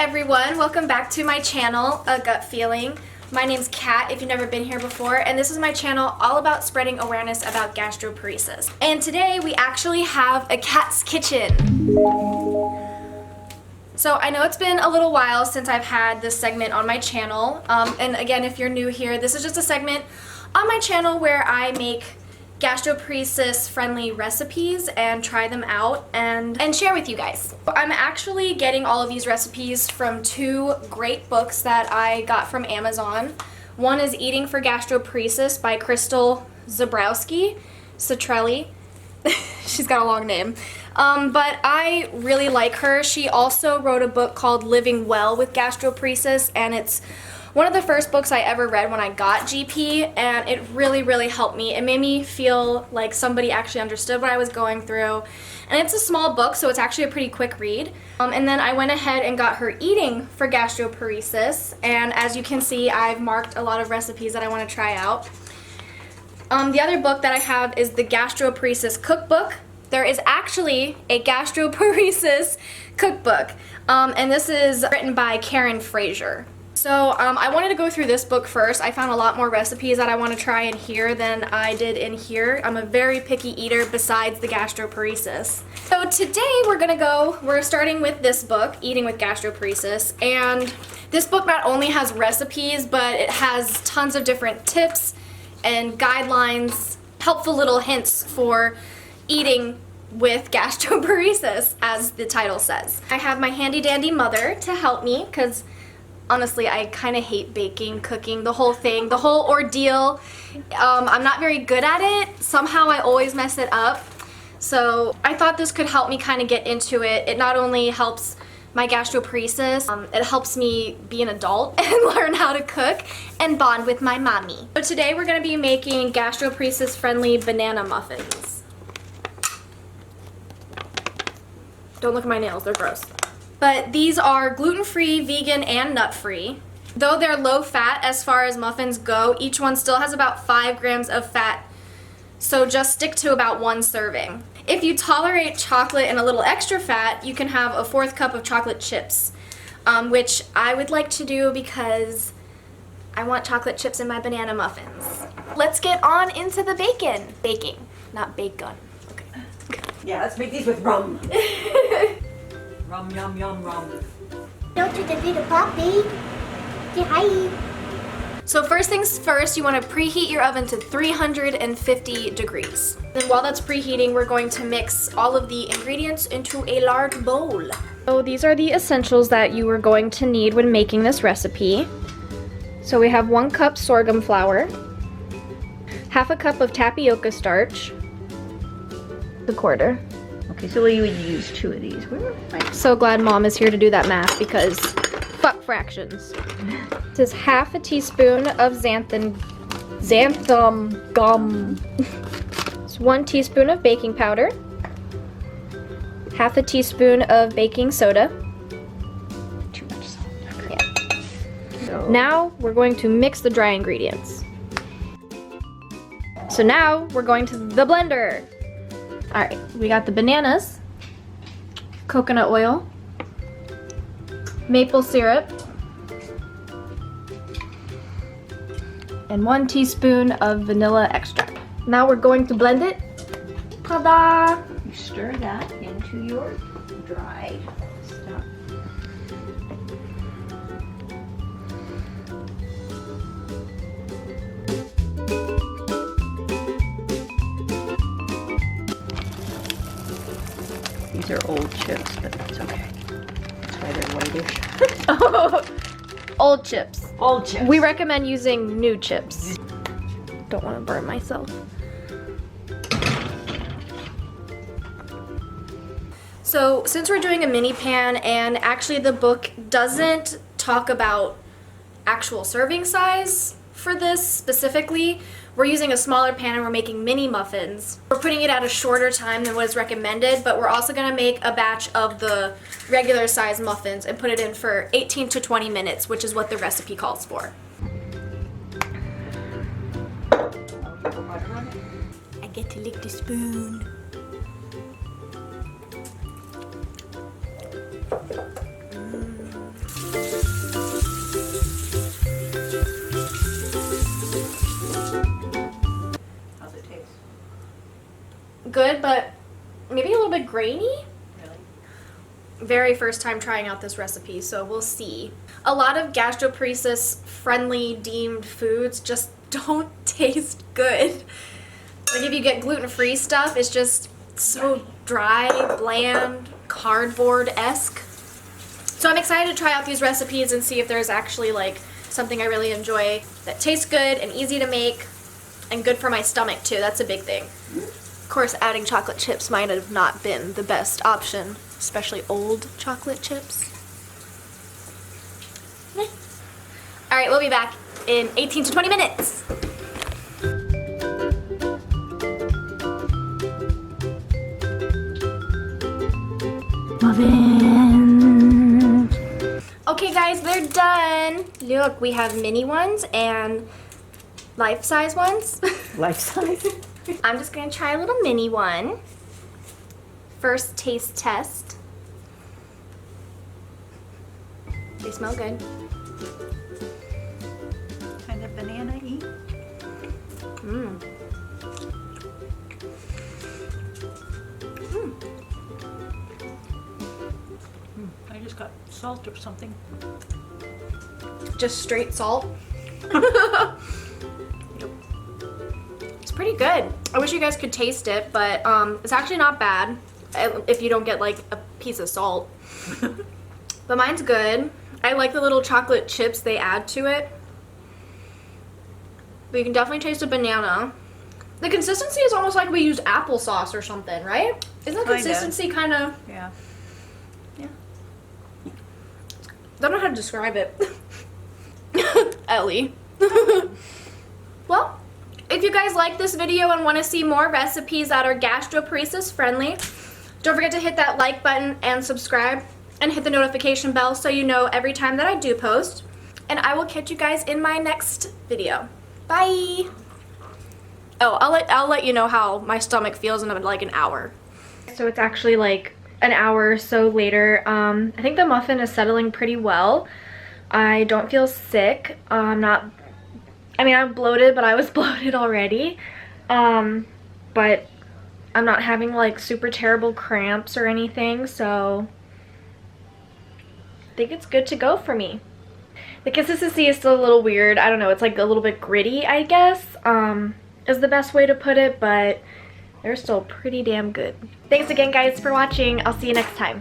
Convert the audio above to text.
everyone, welcome back to my channel, A Gut Feeling. My name's Kat if you've never been here before, and this is my channel all about spreading awareness about gastroparesis. And today we actually have a cat's kitchen. So I know it's been a little while since I've had this segment on my channel, and again, if you're new here, this is just a segment on my channel where I make gastroparesis friendly recipes and try them out and share with you guys. I'm actually getting all of these recipes from two great books that I got from Amazon. One is Eating for Gastroparesis by Crystal Zabrowski Citrelli. She's got a long name. But I really like her. She also wrote a book called Living Well with Gastroparesis, and it's one of the first books I ever read when I got GP, and it really helped me. It made me feel like somebody actually understood what I was going through. And it's a small book, so it's actually a pretty quick read. And then I went ahead and got her Eating for Gastroparesis, and as you can see, I've marked a lot of recipes that I want to try out. The other book that I have is the Gastroparesis Cookbook. There is actually a gastroparesis cookbook, and this is written by Karen Fraser. So I wanted to go through this book first. I found a lot more recipes that I want to try in here than I did in here. I'm a very picky eater besides the gastroparesis. So today we're starting with this book, Eating with Gastroparesis, and this book not only has recipes, but it has tons of different tips and guidelines, helpful little hints for eating with gastroparesis, as the title says. I have my handy dandy mother to help me because honestly, I kind of hate baking, cooking, the whole thing, the whole ordeal. I'm not very good at it. Somehow I always mess it up. So I thought this could help me kind of get into it. It not only helps my gastroparesis, it helps me be an adult and learn how to cook and bond with my mommy. So today we're going to be making gastroparesis friendly banana muffins. Don't look at my nails, they're gross. But these are gluten-free, vegan, and nut-free. Though they're low-fat as far as muffins go, each one still has about 5 grams of fat, so just stick to about 1 serving. If you tolerate chocolate and a little extra fat, you can have a 4th cup of chocolate chips, which I would like to do because I want chocolate chips in my banana muffins. Let's get on into the bacon. Baking, not bacon. Okay. Yeah, let's make these with rum. Rum, yum, yum, rum. Don't you defeat a puppy? Say hi. So first things first, you want to preheat your oven to 350 degrees. Then while that's preheating, we're going to mix all of the ingredients into a large bowl. So these are the essentials that you are going to need when making this recipe. So we have 1 cup sorghum flour, 1/2 cup of tapioca starch, the 1/4. Okay, so you would use 2 of these. So glad Mom is here to do that math because fuck fractions. This is 1/2 teaspoon of xanthan gum. It's 1 teaspoon of baking powder, 1/2 teaspoon of baking soda. Too much salt. Okay. Yeah. So Now we're going to mix the dry ingredients. So now we're going to the blender. Alright, we got the bananas, coconut oil, maple syrup, and 1 teaspoon of vanilla extract. Now we're going to blend it. Ta-da! you stir that into your dry stuff. These are old chips, but that's okay. That's why they're whitish. Oh, old chips. Old chips. We recommend using new chips. Don't want to burn myself. So since we're doing a mini pan, and actually the book doesn't talk about actual serving size for this specifically, we're using a smaller pan and we're making mini muffins. We're putting it at a shorter time than what is recommended, but we're also going to make a batch of the regular size muffins and put it in for 18 to 20 minutes, which is what the recipe calls for. I get to lick the spoon. good, but maybe a little bit grainy. Really? Very first time trying out this recipe, so we'll see. A lot of gastroparesis friendly deemed foods just don't taste good. Like if you get gluten-free stuff, it's just so dry, bland, cardboard-esque. So I'm excited to try out these recipes and see if there's actually like something I really enjoy that tastes good and easy to make and good for my stomach too. That's a big thing. Of course, adding chocolate chips might have not been the best option, especially old chocolate chips. All right, we'll be back in 18 to 20 minutes. Muffin. Okay guys, they're done. Look, we have mini ones and life-size ones. Life size? I'm just gonna try a little mini one. First taste test. They smell good. Kind of banana-y. Mmm. I just got salt or something. Just straight salt. It's pretty good. I wish you guys could taste it, but it's actually not bad if you don't get like a piece of salt. But mine's good. I like the little chocolate chips they add to it. But you can definitely taste the banana. The consistency is almost like we use applesauce or something, right? Isn't the Kinda. consistency kind of... Yeah. Yeah. Don't know how to describe it. Ellie. Well, if you guys like this video and want to see more recipes that are gastroparesis friendly, don't forget to hit that like button and subscribe and hit the notification bell so you know every time that I do post. And I will catch you guys in my next video. Bye! Oh, I'll let you know how my stomach feels in like an hour. So it's actually like an hour or so later. I think the muffin is settling pretty well. I don't feel sick. I'm bloated, but I was bloated already. But I'm not having like super terrible cramps or anything, so I think it's good to go for me. The consistency is still a little weird. I don't know, it's like a little bit gritty, I guess, is the best way to put it, but they're still pretty damn good. Thanks again, guys, for watching. I'll see you next time.